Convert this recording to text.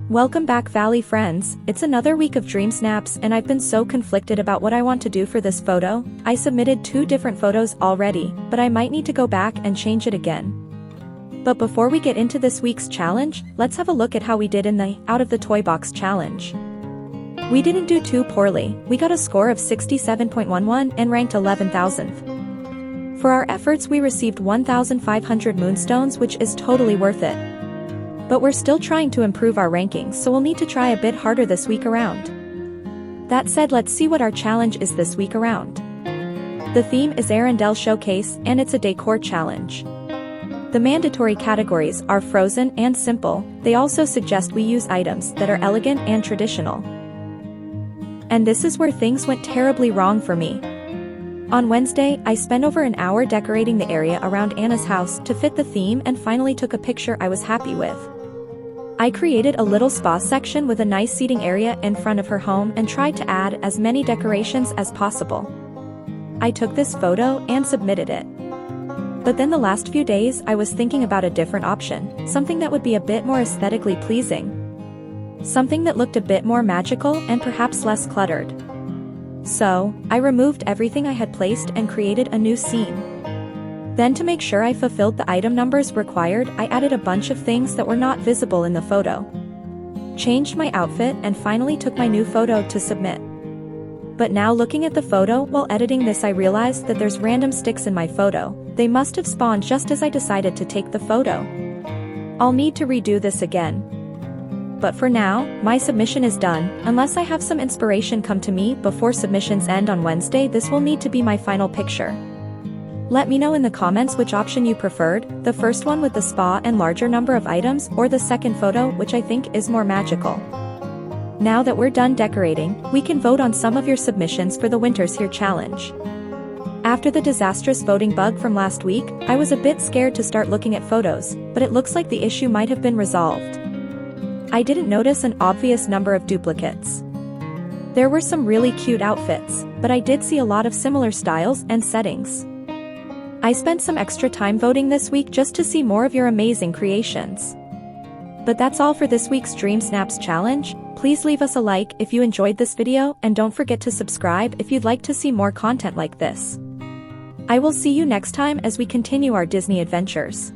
Welcome back Valley friends, it's another week of DreamSnaps and I've been so conflicted about what I want to do for this photo. I submitted 2 different photos already, but I might need to go back and change it again. But before we get into this week's challenge, let's have a look at how we did in the Out of the Toy Box challenge. We didn't do too poorly, we got a score of 67.11 and ranked 11,000th. For our efforts we received 1,500 moonstones, which is totally worth it. But we're still trying to improve our rankings, so we'll need to try a bit harder this week around. That said, let's see what our challenge is this week around. The theme is Arendelle Showcase and it's a decor challenge. The mandatory categories are frozen and simple. They also suggest we use items that are elegant and traditional. And this is where things went terribly wrong for me. On Wednesday, I spent over an hour decorating the area around Anna's house to fit the theme and finally took a picture I was happy with. I created a little spa section with a nice seating area in front of her home and tried to add as many decorations as possible. I took this photo and submitted it. But then the last few days I was thinking about a different option, something that would be a bit more aesthetically pleasing. Something that looked a bit more magical and perhaps less cluttered. So, I removed everything I had placed and created a new scene. Then to make sure I fulfilled the item numbers required, I added a bunch of things that were not visible in the photo. Changed my outfit and finally took my new photo to submit. But now looking at the photo while editing this, I realized that there's random sticks in my photo. They must have spawned just as I decided to take the photo. I'll need to redo this again. But for now, my submission is done. Unless I have some inspiration come to me before submissions end on Wednesday, this will need to be my final picture. Let me know in the comments which option you preferred, the first one with the spa and larger number of items, or the second photo, which I think is more magical. Now that we're done decorating, we can vote on some of your submissions for the Winters Here challenge. After the disastrous voting bug from last week, I was a bit scared to start looking at photos, but it looks like the issue might have been resolved. I didn't notice an obvious number of duplicates. There were some really cute outfits, but I did see a lot of similar styles and settings. I spent some extra time voting this week just to see more of your amazing creations. But that's all for this week's DreamSnaps challenge. Please leave us a like if you enjoyed this video and don't forget to subscribe if you'd like to see more content like this. I will see you next time as we continue our Disney adventures.